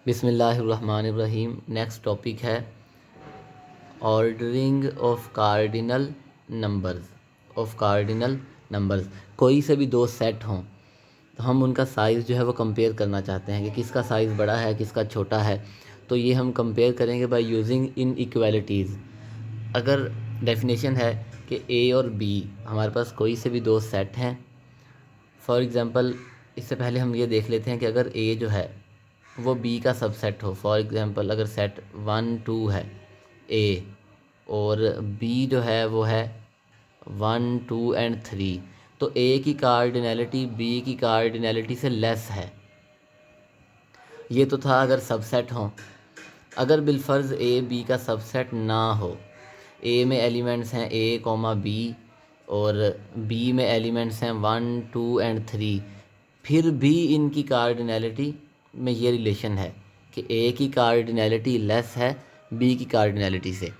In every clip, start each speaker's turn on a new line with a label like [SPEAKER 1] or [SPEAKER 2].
[SPEAKER 1] बिस्मिल्लाहिर्रहमानिर्रहीम। Next topic है ordering of cardinal numbers. कोई से भी दो सेट हों तो हम उनका साइज़ जो है वो कंपेयर करना चाहते हैं कि किसका साइज़ बड़ा है किसका छोटा है। तो ये हम कंपेयर करेंगे बाय यूजिंग इन इक्वालिटीज़। अगर डेफिनेशन है कि ए और बी हमारे पास कोई से भी दो सेट हैं। फॉर एग्ज़ाम्पल इससे पहले हम ये देख लेते हैं कि अगर ए जो है वो बी का सबसेट हो। फॉर एग्ज़ाम्पल अगर सेट 1 2 है ए और बी जो है वो है 1 2 एंड 3, तो ए की कार्डिनैलिटी बी की कार्डिनैलिटी से लेस है। ये तो था अगर सबसेट हो। अगर बिलफर्ज ए बी का सबसेट ना हो, ए में एलिमेंट्स हैं ए कॉमा बी और बी में एलिमेंट्स हैं 1 2 एंड 3, फिर भी इनकी कार्डिनैलिटी में ये रिलेशन है कि ए की कार्डिनैलिटी लेस है बी की कार्डिनैलिटी से।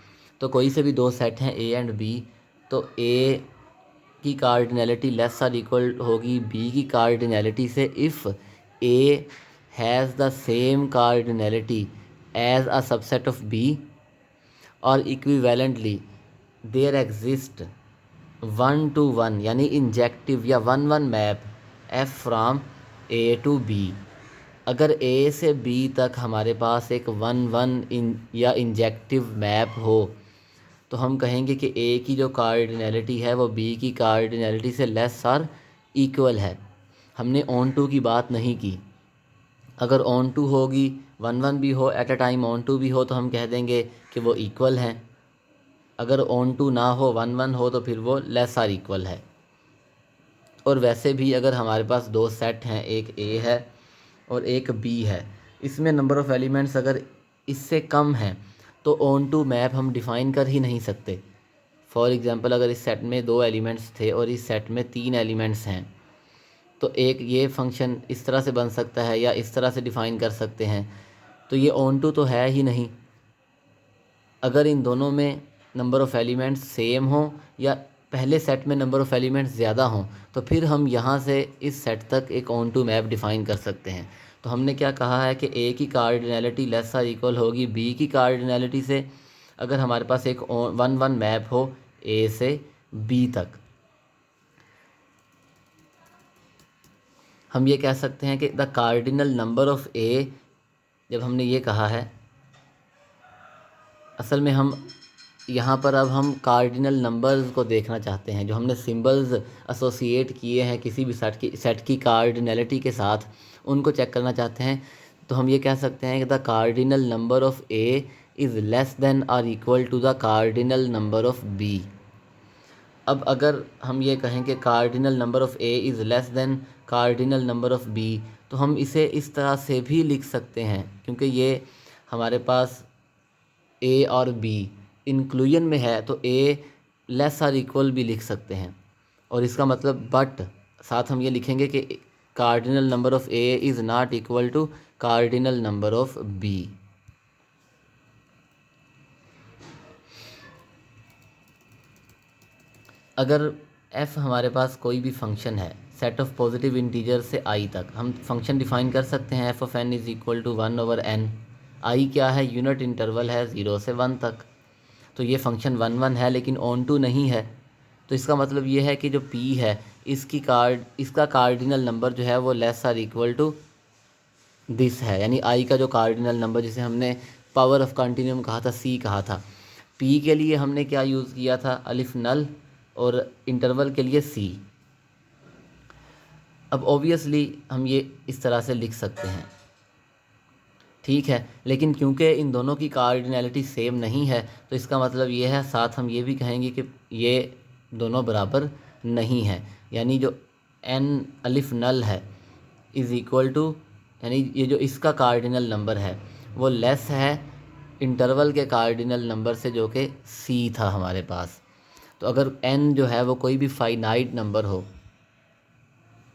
[SPEAKER 1] तो कोई से भी दो सेट हैं ए एंड बी, तो ए की कार्डिनैलिटी लेस आर इक्वल होगी बी की कार्डिनैलिटी से if A has the same cardinality as a subset of B और इक्विवेलेंटली देयर एग्जिस्ट 1 to 1 यानी इंजेक्टिव या 1 1 map F from A to B. अगर A से बी तक हमारे पास एक 1 1 या इंजेक्टिव मैप हो तो हम कहेंगे कि ए की जो कार्डिनैलिटी है वो बी की कार्डिनैलिटी से लेस और इक्वल है। हमने ऑन टू की बात नहीं की। अगर ऑन टू होगी 1 1 भी हो at a time onto भी हो तो हम कह देंगे कि वो इक्वल हैं। अगर ऑन टू ना हो 1 1 हो तो फिर वो लेस आर इक्वल है। और वैसे भी अगर हमारे पास दो सेट हैं, एक ए है और एक बी है, इसमें नंबर ऑफ़ एलिमेंट्स अगर इससे कम है तो ऑन टू मैप हम डिफ़ाइन कर ही नहीं सकते। फॉर एग्ज़ाम्पल अगर इस सेट में दो एलिमेंट्स थे और इस सेट में 3 एलिमेंट्स हैं तो एक ये फंक्शन इस तरह से बन सकता है या इस तरह से डिफ़ाइन कर सकते हैं, तो ये ऑन टू तो है ही नहीं। अगर इन दोनों में नंबर ऑफ़ एलिमेंट्स सेम हो या पहले सेट में नंबर ऑफ़ एलिमेंट्स ज़्यादा हों तो फिर हम यहाँ से इस सेट तक एक ऑन टू मैप डिफ़ाइन कर सकते हैं। तो हमने क्या कहा है कि ए की कार्डिनैलिटी लेस और इक्वल होगी बी की कार्डिनैलिटी से अगर हमारे पास एक 1 1 मैप हो ए से बी तक। हम ये कह सकते हैं कि द कार्डिनल नंबर ऑफ़ ए, जब हमने ये कहा है असल में हम यहाँ पर अब हम कार्डिनल नंबर्स को देखना चाहते हैं। जो हमने सिंबल्स एसोसिएट किए हैं किसी भी सेट की कार्डिनैलिटी के साथ, उनको चेक करना चाहते हैं। तो हम ये कह सकते हैं कि the cardinal number of A is less than और equal to the cardinal number of B. अब अगर हम ये कहें कि cardinal number of A is less than cardinal number of B, तो हम इसे इस तरह से भी लिख सकते हैं क्योंकि ये हमारे पास ए और बी इंक्लूजन में है तो ए लेस और इक्वल भी लिख सकते हैं। और इसका मतलब बट साथ हम ये लिखेंगे कि cardinal number of A is not equal to cardinal number of B. अगर f हमारे पास कोई भी फंक्शन है सेट ऑफ पॉजिटिव इंटीजर से i तक, हम फंक्शन डिफ़ाइन कर सकते हैं f of n is equal to 1/n। i क्या है? यूनिट इंटरवल है 0 से 1 तक। तो ये फंक्शन 1 1 है लेकिन ऑन टू नहीं है। तो इसका मतलब ये है कि जो p है इसका कार्डिनल नंबर जो है वो less or equal to this है, यानी i का जो कार्डिनल नंबर जिसे हमने पावर ऑफ कंटिन्यूम कहा था, c कहा था। p के लिए हमने क्या यूज़ किया था? अलिफ नल, और इंटरवल के लिए c। अब ऑब्वियसली हम ये इस तरह से लिख सकते हैं, ठीक है। लेकिन क्योंकि इन दोनों की कार्डिनैलिटी सेम नहीं है तो इसका मतलब ये है, साथ हम ये भी कहेंगे कि ये दोनों बराबर नहीं है। यानी जो n अलिफ नल है इज़ इक्वल टू, यानी ये जो इसका कार्डिनल नंबर है वो लेस है इंटरवल के कार्डिनल नंबर से जो कि c था हमारे पास। तो अगर n जो है वो कोई भी फाइनाइट नंबर हो,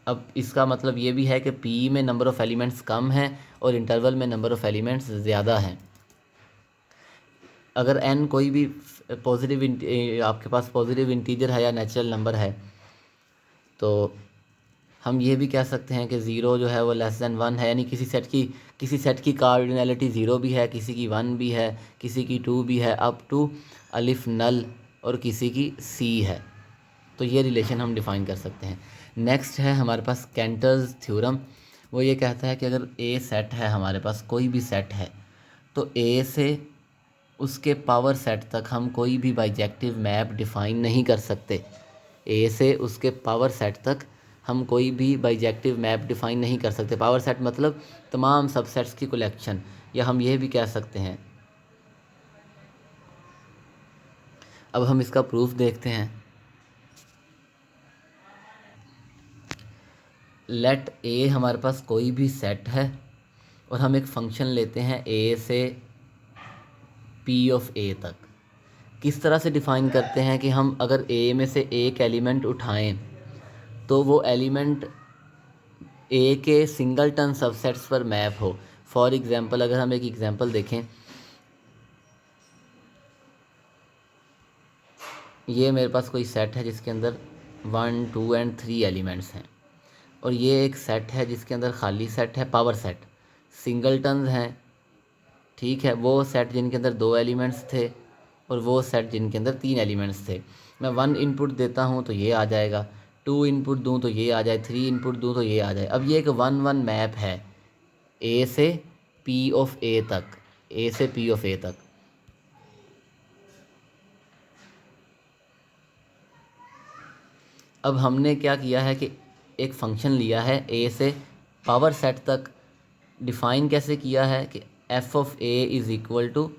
[SPEAKER 1] अब इसका मतलब ये भी है कि p में नंबर ऑफ़ एलिमेंट्स कम है और इंटरवल में नंबर ऑफ़ एलिमेंट्स ज़्यादा हैं। अगर n कोई भी आपके पास पॉजिटिव इंटीजर है या नेचुरल नंबर है तो हम ये भी कह सकते हैं कि ज़ीरो जो है वो लेस दैन वन है, यानी किसी सेट की कार्डिनैलिटी ज़ीरो भी है, किसी की वन भी है, किसी की टू भी है, अप टू अलिफ नल, और किसी की सी है। तो ये रिलेशन हम डिफ़ाइन कर सकते हैं। नेक्स्ट है हमारे पास कैंटर्स थ्योरम। वो ये कहता है कि अगर ए सेट है, हमारे पास कोई भी सेट है, तो ए से उसके पावर सेट तक हम कोई भी बाइजेक्टिव मैप डिफ़ाइन नहीं कर सकते। ए से उसके पावर सेट तक हम कोई भी बाइजेक्टिव मैप डिफ़ाइन नहीं कर सकते। पावर सेट मतलब तमाम सबसेट्स की कलेक्शन, या हम ये भी कह सकते हैं। अब हम इसका प्रूफ देखते हैं। लेट ए हमारे पास कोई भी सेट है और हम एक फ़ंक्शन लेते हैं ए से पी ऑफ ए तक। किस तरह से डिफ़ाइन करते हैं कि हम अगर ए में से एक एलिमेंट उठाएं तो वो एलिमेंट ए के सिंगलटन सबसेट्स पर मैप हो। फॉर एग्ज़ाम्पल अगर हम एक एग्ज़ाम्पल देखें, ये मेरे पास कोई सेट है जिसके अंदर 1 2 एंड 3 एलिमेंट्स हैं, और ये एक सेट है जिसके अंदर खाली सेट है, पावर सेट, सिंगलटन्स हैं। ठीक है, वो सेट जिनके अंदर 2 एलिमेंट्स थे और वो सेट जिनके अंदर 3 एलिमेंट्स थे। मैं 1 इनपुट देता हूँ तो ये आ जाएगा, 2 इनपुट दूँ तो ये आ जाए, 3 इनपुट दूँ तो ये आ जाए। अब ये एक 1 1 मैप है ए से पी ऑफ ए तक, ए से पी ऑफ ए तक। अब हमने क्या किया है कि एक फ़ंक्शन लिया है ए से पावर सेट तक। डिफ़ाइन कैसे किया है कि F of A is equal to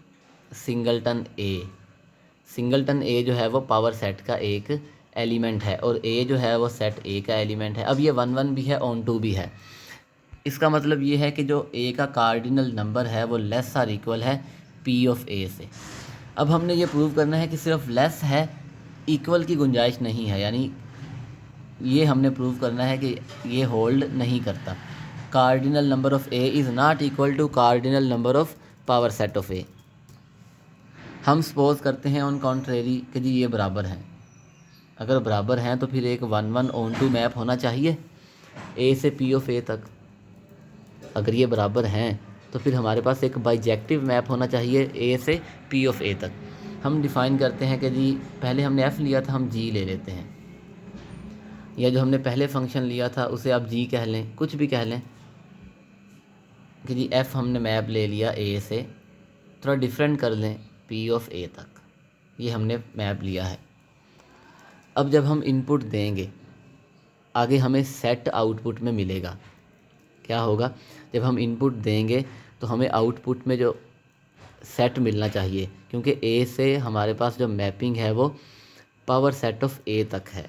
[SPEAKER 1] singleton A. Singleton A जो है वो पावर सेट का एक एलिमेंट है, और ए जो है वो सेट ए का एलिमेंट है। अब ये 1 1 भी है, ऑन टू भी है। इसका मतलब ये है कि जो ए का कार्डिनल नंबर है वो लेस आर इक्वल है पी ऑफ ए से। अब हमने ये प्रूव करना है कि सिर्फ लेस है, इक्वल की गुंजाइश नहीं है, यानी ये हमने प्रूव करना है कि ये होल्ड नहीं करता। Cardinal number of A is not equal to cardinal number of power set of A. हम सपोज करते हैं ऑन कॉन्ट्रेरी कि जी ये बराबर हैं। अगर बराबर हैं तो फिर एक 1 1 ऑन टू मैप होना चाहिए ए से पी ऑफ ए तक। अगर ये बराबर हैं तो फिर हमारे पास एक बाइजेक्टिव मैप होना चाहिए ए से पी ऑफ ए तक। हम डिफ़ाइन करते हैं कि जी पहले हमने एफ़ लिया था, हम जी ले लेते हैं, या जो हमने पहले फंक्शन लिया था उसे आप जी कह लें, कुछ भी कह लें, कि जी एफ़ हमने मैप ले लिया ए से, थोड़ा डिफरेंट कर लें पी ऑफ ए तक, ये हमने मैप लिया है। अब जब हम इनपुट देंगे आगे हमें सेट आउटपुट में मिलेगा। क्या होगा, जब हम इनपुट देंगे तो हमें आउटपुट में जो सेट मिलना चाहिए, क्योंकि ए से हमारे पास जो मैपिंग है वो पावर सेट ऑफ ए तक है।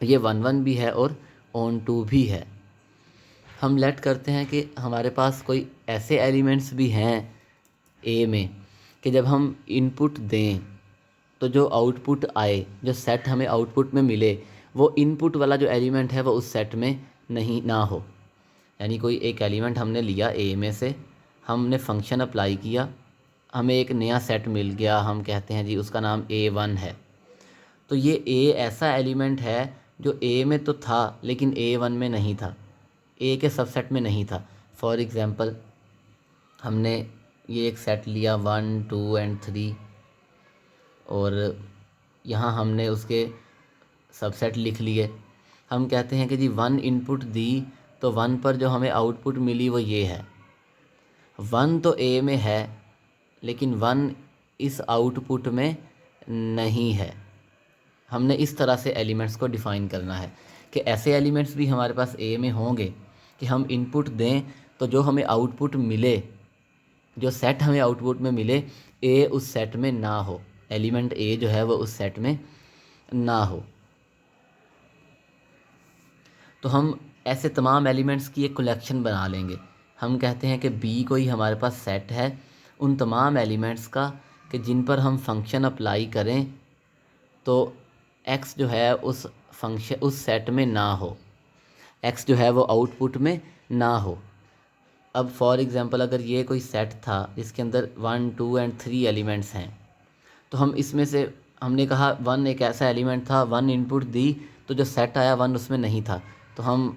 [SPEAKER 1] ये 1 1 भी है और ऑन टू भी है। हम लेट करते हैं कि हमारे पास कोई ऐसे एलिमेंट्स भी हैं ए में कि जब हम इनपुट दें तो जो आउटपुट आए, जो सेट हमें आउटपुट में मिले, वो इनपुट वाला जो एलिमेंट है वो उस सेट में नहीं ना हो। यानी कोई एक एलिमेंट हमने लिया ए में से, हमने फंक्शन अप्लाई किया, हमें एक नया सेट मिल गया, हम कहते हैं जी उसका नाम A1 है। तो ये ए ऐसा एलिमेंट है जो ए में तो था लेकिन A1 में नहीं था, ए के सबसेट में नहीं था। फॉर एग्ज़ाम्पल हमने ये एक सेट लिया 1 2 एंड 3, और यहाँ हमने उसके सबसेट लिख लिए। हम कहते हैं कि जी 1 इनपुट दी तो 1 पर जो हमें आउटपुट मिली वो ये है। 1 तो ए में है लेकिन 1 इस आउटपुट में नहीं है। हमने इस तरह से एलिमेंट्स को डिफ़ाइन करना है कि ऐसे एलिमेंट्स भी हमारे पास ए में होंगे कि हम इनपुट दें तो जो हमें आउटपुट मिले, जो सेट हमें आउटपुट में मिले, ए उस सेट में ना हो, एलिमेंट ए जो है वो उस सेट में ना हो। तो हम ऐसे तमाम एलिमेंट्स की एक कलेक्शन बना लेंगे। हम कहते हैं कि बी कोई हमारे पास सेट है उन तमाम एलिमेंट्स का कि जिन पर हम फंक्शन अप्लाई करें तो एक्स जो है उस फंक्शन उस सेट में ना हो, एक्स जो है वो आउटपुट में ना हो। अब फॉर एग्ज़ाम्पल अगर ये कोई सेट था जिसके अंदर 1 2 एंड 3 एलिमेंट्स हैं, तो हम इसमें से हमने कहा 1 एक ऐसा एलिमेंट था, 1 इनपुट दी तो जो सेट आया 1 उसमें नहीं था, तो हम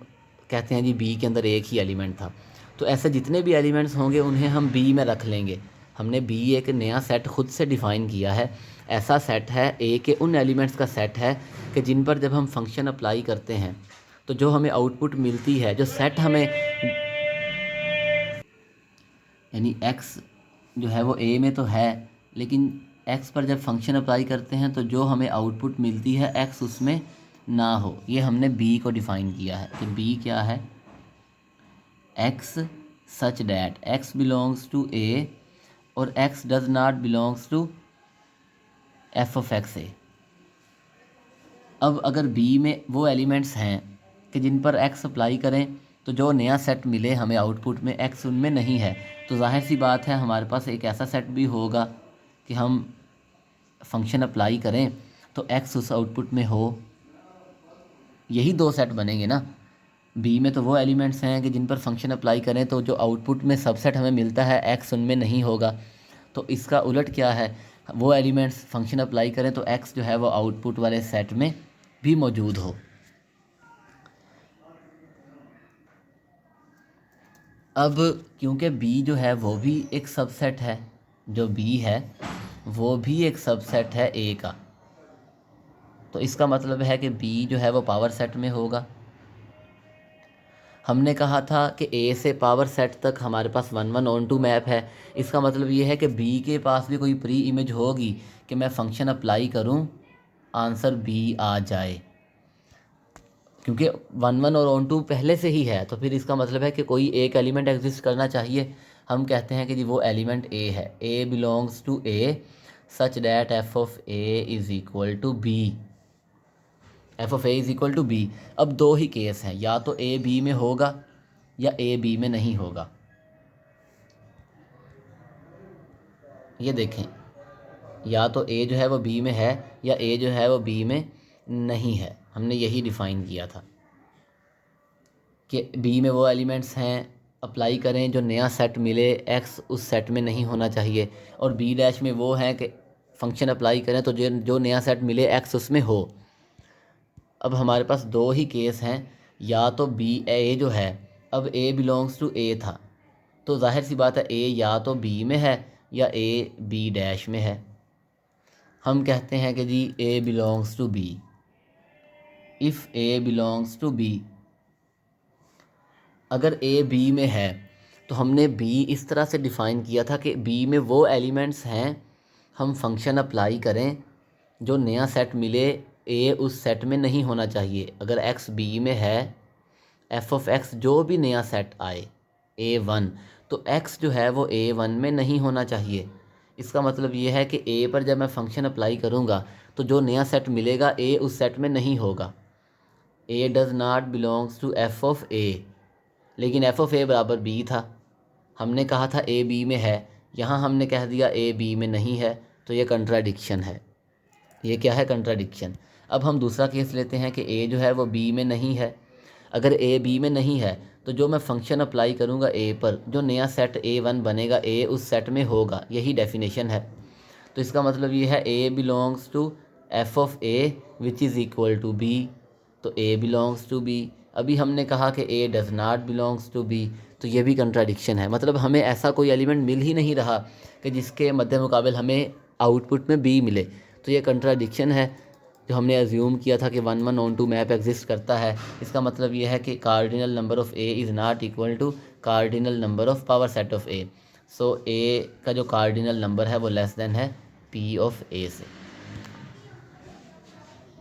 [SPEAKER 1] कहते हैं जी बी के अंदर एक ही एलिमेंट था। तो ऐसे जितने भी एलिमेंट्स होंगे उन्हें हम बी में रख लेंगे। हमने बी एक नया सेट खुद से डिफ़ाइन किया है। ऐसा सेट है, ए के उन एलिमेंट्स का सेट है कि जिन पर जब हम फंक्शन अप्लाई करते हैं तो जो हमें आउटपुट मिलती है, जो सेट हमें यानी x जो है वो a में तो है, लेकिन x पर जब फंक्शन अप्लाई करते हैं तो जो हमें आउटपुट मिलती है x उसमें ना हो। ये हमने b को डिफ़ाइन किया है कि b क्या है, x such that x belongs to a और x does not belongs to f of x a। अब अगर b में वो एलिमेंट्स हैं कि जिन पर x अप्लाई करें तो जो नया सेट मिले हमें आउटपुट में x उनमें नहीं है, तो जाहिर सी बात है हमारे पास एक ऐसा सेट भी होगा कि हम फंक्शन अप्लाई करें तो x उस आउटपुट में हो। यही दो सेट बनेंगे ना। b में तो वो एलिमेंट्स हैं कि जिन पर फंक्शन अप्लाई करें तो जो आउटपुट में सबसेट हमें मिलता है x उनमें नहीं होगा। तो इसका उलट क्या है, वो एलिमेंट्स फंक्शन अप्लाई करें तो x जो है वो आउटपुट वाले सेट में भी मौजूद हो। अब क्योंकि b जो है वो भी एक सबसेट है, जो b है वो भी एक सबसेट है a का, तो इसका मतलब है कि b जो है वो पावर सेट में होगा। हमने कहा था कि a से पावर सेट तक हमारे पास 1 1 ऑन टू मैप है। इसका मतलब ये है कि b के पास भी कोई प्री इमेज होगी कि मैं फंक्शन अप्लाई करूं, आंसर b आ जाए। क्योंकि 1 1 और ऑन टू पहले से ही है, तो फिर इसका मतलब है कि कोई एक एलिमेंट एग्जिस्ट करना चाहिए। हम कहते हैं कि जी वो एलिमेंट a है, a belongs to a such that f of a is equal to b, f of a is equal to b। अब दो ही केस हैं, या तो a b में होगा या a b में नहीं होगा। ये देखें, या तो a जो है वो b में है या a जो है वो b में नहीं है। हमने यही डिफ़ाइन किया था कि b में वो एलिमेंट्स हैं, अप्लाई करें जो नया सेट मिले x उस सेट में नहीं होना चाहिए, और b डैश में वो हैं कि फंक्शन अप्लाई करें तो जो नया सेट मिले x उसमें हो। अब हमारे पास दो ही केस हैं, या तो b a जो है, अब a बिलोंग्स टू a था तो जाहिर सी बात है a या तो b में है या a b डैश में है। हम कहते हैं कि जी a belongs to b। If a belongs to b, अगर a b में है तो हमने b इस तरह से डिफ़ाइन किया था कि b में वो एलिमेंट्स हैं, हम फंक्शन अप्लाई करें जो नया सेट मिले a उस सेट में नहीं होना चाहिए। अगर x b में है, f ऑफ x जो भी नया सेट आए a1, तो x जो है वो a1 में नहीं होना चाहिए। इसका मतलब ये है कि a पर जब मैं फंक्शन अप्लाई करूँगा तो जो नया सेट मिलेगा a उस सेट में नहीं होगा। a does not belongs to f of a, लेकिन f ऑफ a बराबर b था। हमने कहा था a b में है, यहाँ हमने कह दिया a b में नहीं है, तो ये कंट्राडिक्शन है। ये क्या है? कंट्राडिक्शन। अब हम दूसरा केस लेते हैं कि a जो है वो b में नहीं है। अगर a b में नहीं है तो जो मैं फंक्शन अप्लाई करूँगा a पर, जो नया सेट a1 बनेगा a उस सेट में होगा। यही डेफिनेशन है। तो इसका मतलब ये है a belongs to f of a which is equal to b, तो a बिलोंग्स टू b। अभी हमने कहा कि a does not belongs to b, तो ये भी कंट्राडिक्शन है। मतलब हमें ऐसा कोई एलिमेंट मिल ही नहीं रहा कि जिसके मद्दे मुकाबिल हमें आउटपुट में b मिले, तो ये कंट्राडिक्शन है। जो हमने अज्यूम किया था कि 1 1 ऑन टू मैप एग्जिस्ट करता है, इसका मतलब ये है कि cardinal number of a is not equal to cardinal number of power set of a। So a का जो कार्डिनल नंबर है वो लेस देन है p ऑफ a से।